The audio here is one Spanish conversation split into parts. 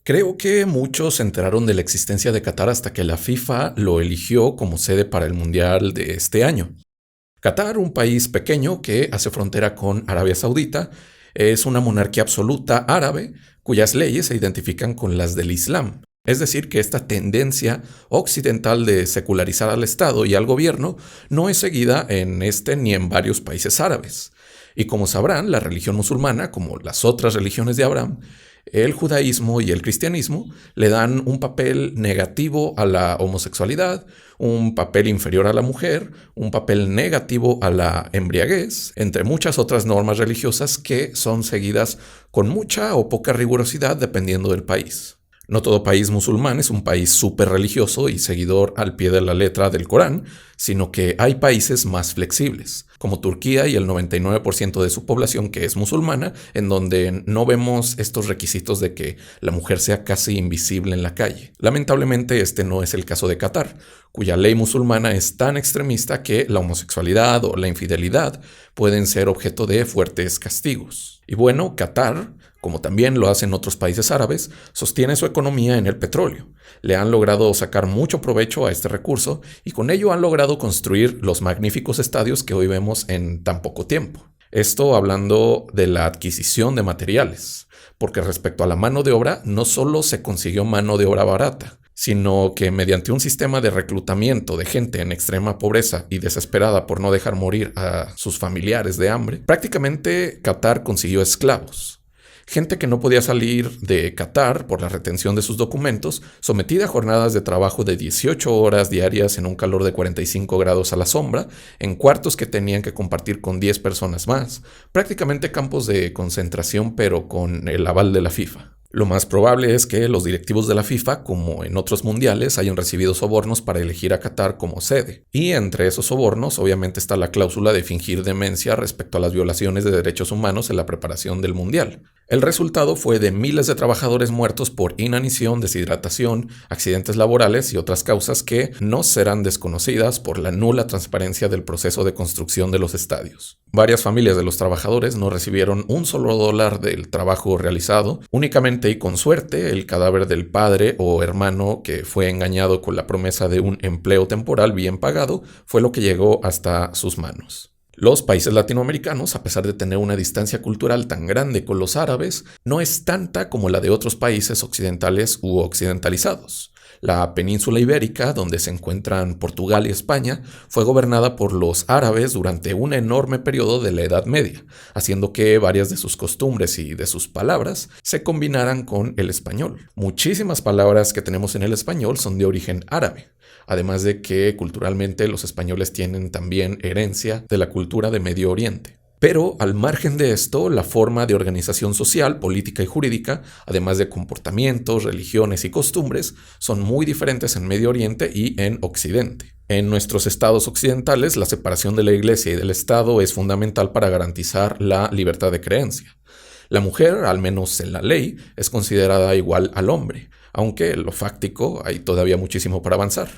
Creo que muchos se enteraron de la existencia de Qatar hasta que la FIFA lo eligió como sede para el Mundial de este año. Qatar, un país pequeño que hace frontera con Arabia Saudita, es una monarquía absoluta árabe cuyas leyes se identifican con las del Islam. Es decir, que esta tendencia occidental de secularizar al Estado y al gobierno no es seguida en este ni en varios países árabes. Y como sabrán, la religión musulmana, como las otras religiones de Abraham, el judaísmo y el cristianismo le dan un papel negativo a la homosexualidad, un papel inferior a la mujer, un papel negativo a la embriaguez, entre muchas otras normas religiosas que son seguidas con mucha o poca rigurosidad dependiendo del país. No todo país musulmán es un país súper religioso y seguidor al pie de la letra del Corán, sino que hay países más flexibles, como Turquía y el 99% de su población que es musulmana, en donde no vemos estos requisitos de que la mujer sea casi invisible en la calle. Lamentablemente este no es el caso de Qatar, cuya ley musulmana es tan extremista que la homosexualidad o la infidelidad pueden ser objeto de fuertes castigos. Y bueno, Qatar, como también lo hacen otros países árabes, sostiene su economía en el petróleo. Le han logrado sacar mucho provecho a este recurso y con ello han logrado construir los magníficos estadios que hoy vemos en tan poco tiempo. Esto hablando de la adquisición de materiales, porque respecto a la mano de obra, no solo se consiguió mano de obra barata, sino que mediante un sistema de reclutamiento de gente en extrema pobreza y desesperada por no dejar morir a sus familiares de hambre, prácticamente Qatar consiguió esclavos. Gente que no podía salir de Qatar por la retención de sus documentos, sometida a jornadas de trabajo de 18 horas diarias en un calor de 45 grados a la sombra, en cuartos que tenían que compartir con 10 personas más, prácticamente campos de concentración pero con el aval de la FIFA. Lo más probable es que los directivos de la FIFA, como en otros mundiales, hayan recibido sobornos para elegir a Qatar como sede. Y entre esos sobornos, obviamente está la cláusula de fingir demencia respecto a las violaciones de derechos humanos en la preparación del mundial. El resultado fue de miles de trabajadores muertos por inanición, deshidratación, accidentes laborales y otras causas que no serán desconocidas por la nula transparencia del proceso de construcción de los estadios. Varias familias de los trabajadores no recibieron un solo dólar del trabajo realizado, únicamente y con suerte el cadáver del padre o hermano que fue engañado con la promesa de un empleo temporal bien pagado fue lo que llegó hasta sus manos. Los países latinoamericanos, a pesar de tener una distancia cultural tan grande con los árabes, no es tanta como la de otros países occidentales u occidentalizados. La península ibérica, donde se encuentran Portugal y España, fue gobernada por los árabes durante un enorme periodo de la Edad Media, haciendo que varias de sus costumbres y de sus palabras se combinaran con el español. Muchísimas palabras que tenemos en el español son de origen árabe. Además de que culturalmente los españoles tienen también herencia de la cultura de Medio Oriente. Pero al margen de esto, la forma de organización social, política y jurídica, además de comportamientos, religiones y costumbres, son muy diferentes en Medio Oriente y en Occidente. En nuestros estados occidentales, la separación de la Iglesia y del Estado es fundamental para garantizar la libertad de creencia. La mujer, al menos en la ley, es considerada igual al hombre, aunque en lo fáctico hay todavía muchísimo para avanzar.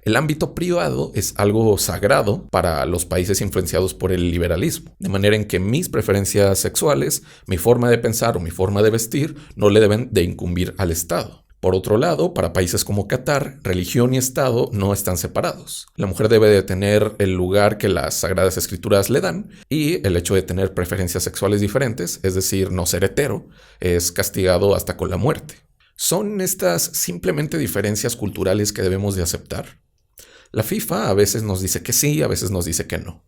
El ámbito privado es algo sagrado para los países influenciados por el liberalismo, de manera en que mis preferencias sexuales, mi forma de pensar o mi forma de vestir no le deben de incumbir al Estado. Por otro lado, para países como Qatar, religión y Estado no están separados. La mujer debe de tener el lugar que las Sagradas Escrituras le dan y el hecho de tener preferencias sexuales diferentes, es decir, no ser hetero, es castigado hasta con la muerte. ¿Son estas simplemente diferencias culturales que debemos de aceptar? La FIFA a veces nos dice que sí, a veces nos dice que no.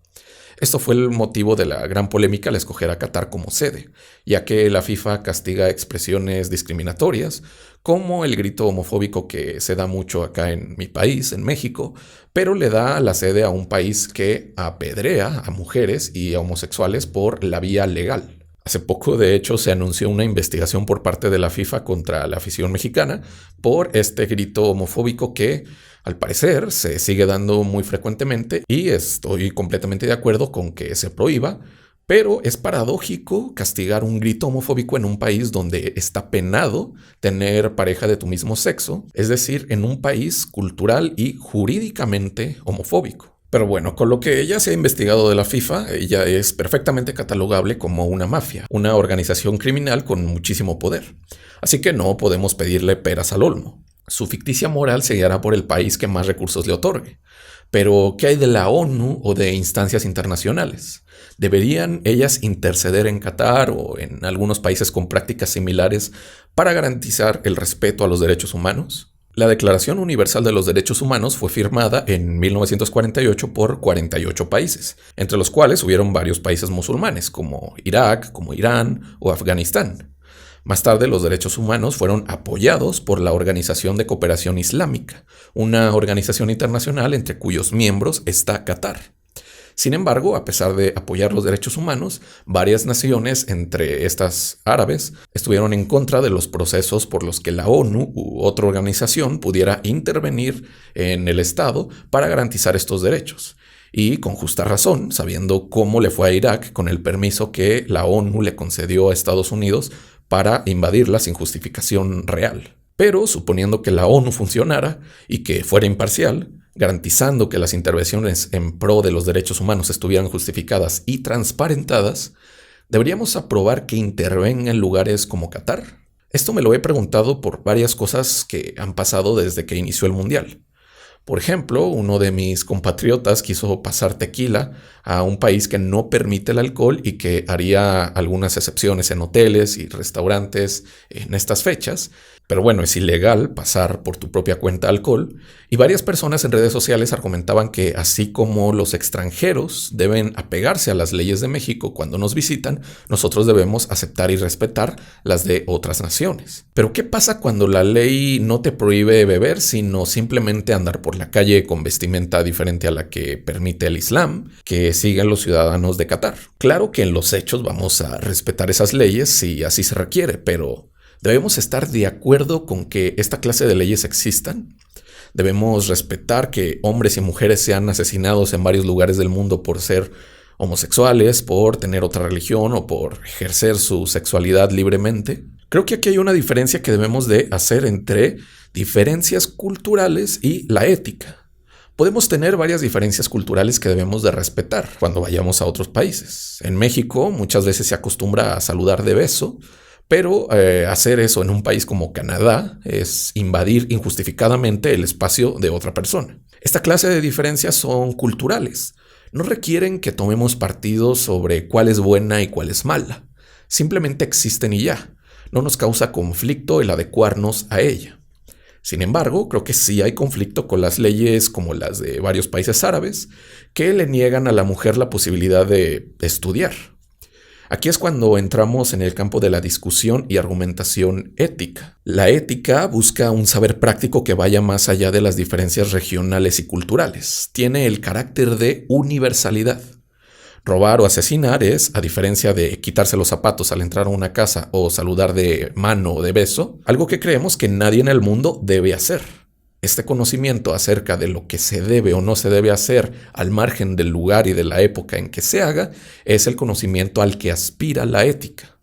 Esto fue el motivo de la gran polémica al escoger a Qatar como sede, ya que la FIFA castiga expresiones discriminatorias, como el grito homofóbico que se da mucho acá en mi país, en México, pero le da la sede a un país que apedrea a mujeres y a homosexuales por la vía legal. Hace poco, de hecho, se anunció una investigación por parte de la FIFA contra la afición mexicana por este grito homofóbico que, al parecer, se sigue dando muy frecuentemente y estoy completamente de acuerdo con que se prohíba, pero es paradójico castigar un grito homofóbico en un país donde está penado tener pareja de tu mismo sexo, es decir, en un país cultural y jurídicamente homofóbico. Pero bueno, con lo que ya se ha investigado de la FIFA, ella es perfectamente catalogable como una mafia, una organización criminal con muchísimo poder. Así que no podemos pedirle peras al olmo. Su ficticia moral se guiará por el país que más recursos le otorgue. Pero, ¿qué hay de la ONU o de instancias internacionales? ¿Deberían ellas interceder en Qatar o en algunos países con prácticas similares para garantizar el respeto a los derechos humanos? La Declaración Universal de los Derechos Humanos fue firmada en 1948 por 48 países, entre los cuales hubieron varios países musulmanes, como Irak, como Irán o Afganistán. Más tarde, los derechos humanos fueron apoyados por la Organización de Cooperación Islámica, una organización internacional entre cuyos miembros está Qatar. Sin embargo, a pesar de apoyar los derechos humanos, varias naciones, entre estas árabes, estuvieron en contra de los procesos por los que la ONU u otra organización pudiera intervenir en el Estado para garantizar estos derechos. Y con justa razón, sabiendo cómo le fue a Irak con el permiso que la ONU le concedió a Estados Unidos para invadirla sin justificación real. Pero suponiendo que la ONU funcionara y que fuera imparcial, garantizando que las intervenciones en pro de los derechos humanos estuvieran justificadas y transparentadas, ¿deberíamos aprobar que intervenga en lugares como Qatar? Esto me lo he preguntado por varias cosas que han pasado desde que inició el Mundial. Por ejemplo, uno de mis compatriotas quiso pasar tequila a un país que no permite el alcohol y que haría algunas excepciones en hoteles y restaurantes en estas fechas. Pero bueno, es ilegal pasar por tu propia cuenta alcohol. Y varias personas en redes sociales argumentaban que así como los extranjeros deben apegarse a las leyes de México cuando nos visitan, nosotros debemos aceptar y respetar las de otras naciones. Pero ¿qué pasa cuando la ley no te prohíbe beber, sino simplemente andar por la calle con vestimenta diferente a la que permite el Islam, que siguen los ciudadanos de Qatar? Claro que en los hechos vamos a respetar esas leyes si así se requiere, pero ¿debemos estar de acuerdo con que esta clase de leyes existan? ¿Debemos respetar que hombres y mujeres sean asesinados en varios lugares del mundo por ser homosexuales, por tener otra religión o por ejercer su sexualidad libremente? Creo que aquí hay una diferencia que debemos de hacer entre diferencias culturales y la ética. Podemos tener varias diferencias culturales que debemos de respetar cuando vayamos a otros países. En México muchas veces se acostumbra a saludar de beso, pero hacer eso en un país como Canadá es invadir injustificadamente el espacio de otra persona. Esta clase de diferencias son culturales. No requieren que tomemos partido sobre cuál es buena y cuál es mala. Simplemente existen y ya. No nos causa conflicto el adecuarnos a ella. Sin embargo, creo que sí hay conflicto con las leyes como las de varios países árabes que le niegan a la mujer la posibilidad de estudiar. Aquí es cuando entramos en el campo de la discusión y argumentación ética. La ética busca un saber práctico que vaya más allá de las diferencias regionales y culturales. Tiene el carácter de universalidad. Robar o asesinar es, a diferencia de quitarse los zapatos al entrar a una casa o saludar de mano o de beso, algo que creemos que nadie en el mundo debe hacer. Este conocimiento acerca de lo que se debe o no se debe hacer al margen del lugar y de la época en que se haga es el conocimiento al que aspira la ética.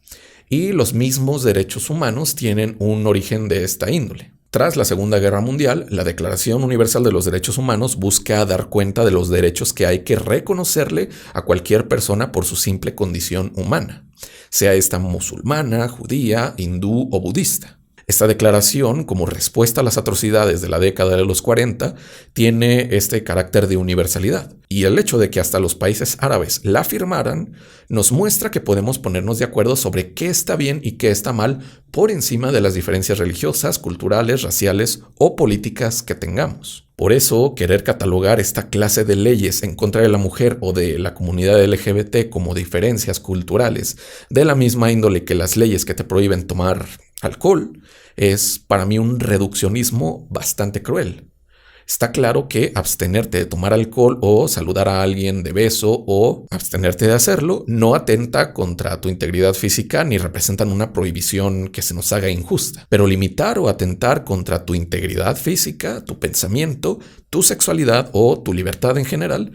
Y los mismos derechos humanos tienen un origen de esta índole. Tras la Segunda Guerra Mundial, la Declaración Universal de los Derechos Humanos busca dar cuenta de los derechos que hay que reconocerle a cualquier persona por su simple condición humana, sea esta musulmana, judía, hindú o budista. Esta declaración, como respuesta a las atrocidades de la década de los 40, tiene este carácter de universalidad. Y el hecho de que hasta los países árabes la firmaran nos muestra que podemos ponernos de acuerdo sobre qué está bien y qué está mal por encima de las diferencias religiosas, culturales, raciales o políticas que tengamos. Por eso, querer catalogar esta clase de leyes en contra de la mujer o de la comunidad LGBT como diferencias culturales de la misma índole que las leyes que te prohíben tomar alcohol es para mí un reduccionismo bastante cruel. Está claro que abstenerte de tomar alcohol o saludar a alguien de beso o abstenerte de hacerlo no atenta contra tu integridad física ni representan una prohibición que se nos haga injusta. Pero limitar o atentar contra tu integridad física, tu pensamiento, tu sexualidad o tu libertad en general,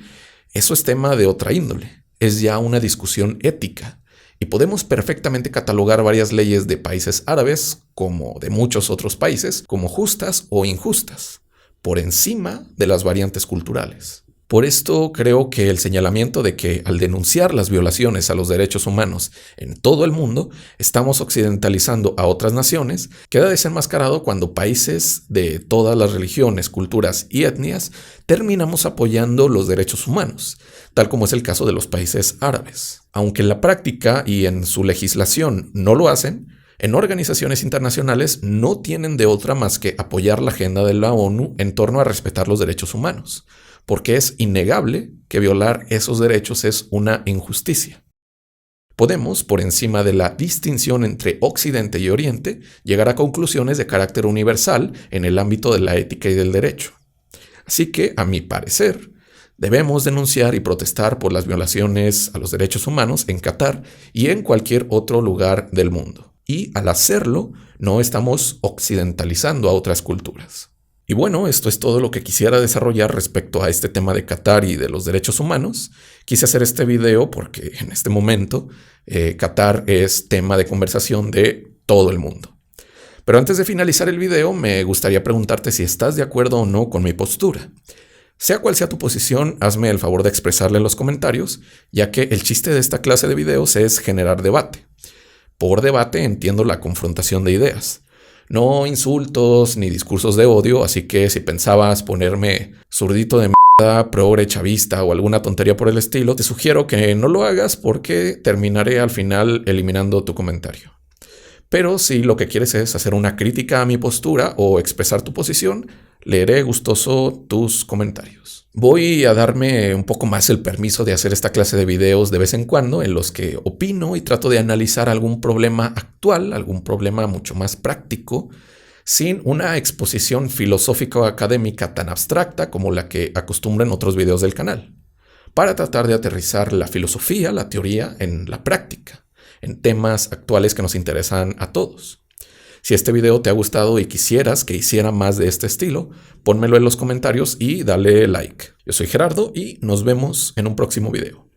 eso es tema de otra índole. Es ya una discusión ética. Y podemos perfectamente catalogar varias leyes de países árabes, como de muchos otros países, como justas o injustas, por encima de las variantes culturales. Por esto creo que el señalamiento de que al denunciar las violaciones a los derechos humanos en todo el mundo, estamos occidentalizando a otras naciones, queda desenmascarado cuando países de todas las religiones, culturas y etnias terminamos apoyando los derechos humanos, tal como es el caso de los países árabes. Aunque en la práctica y en su legislación no lo hacen, en organizaciones internacionales no tienen de otra más que apoyar la agenda de la ONU en torno a respetar los derechos humanos, porque es innegable que violar esos derechos es una injusticia. Podemos, por encima de la distinción entre Occidente y Oriente, llegar a conclusiones de carácter universal en el ámbito de la ética y del derecho. Así que, a mi parecer, debemos denunciar y protestar por las violaciones a los derechos humanos en Qatar y en cualquier otro lugar del mundo. Y al hacerlo, no estamos occidentalizando a otras culturas. Y bueno, esto es todo lo que quisiera desarrollar respecto a este tema de Qatar y de los derechos humanos. Quise hacer este video porque en este momento Qatar es tema de conversación de todo el mundo. Pero antes de finalizar el video, me gustaría preguntarte si estás de acuerdo o no con mi postura. Sea cual sea tu posición, hazme el favor de expresarla en los comentarios, ya que el chiste de esta clase de videos es generar debate. Por debate entiendo la confrontación de ideas, no insultos ni discursos de odio, así que si pensabas ponerme zurdito de mierda, progre, chavista o alguna tontería por el estilo, te sugiero que no lo hagas porque terminaré al final eliminando tu comentario. Pero si lo que quieres es hacer una crítica a mi postura o expresar tu posición, leeré gustoso tus comentarios. Voy a darme un poco más el permiso de hacer esta clase de videos de vez en cuando en los que opino y trato de analizar algún problema actual, algún problema mucho más práctico, sin una exposición filosófica o académica tan abstracta como la que acostumbro en otros videos del canal, para tratar de aterrizar la filosofía, la teoría, en la práctica, en temas actuales que nos interesan a todos. Si este video te ha gustado y quisieras que hiciera más de este estilo, pónmelo en los comentarios y dale like. Yo soy Gerardo y nos vemos en un próximo video.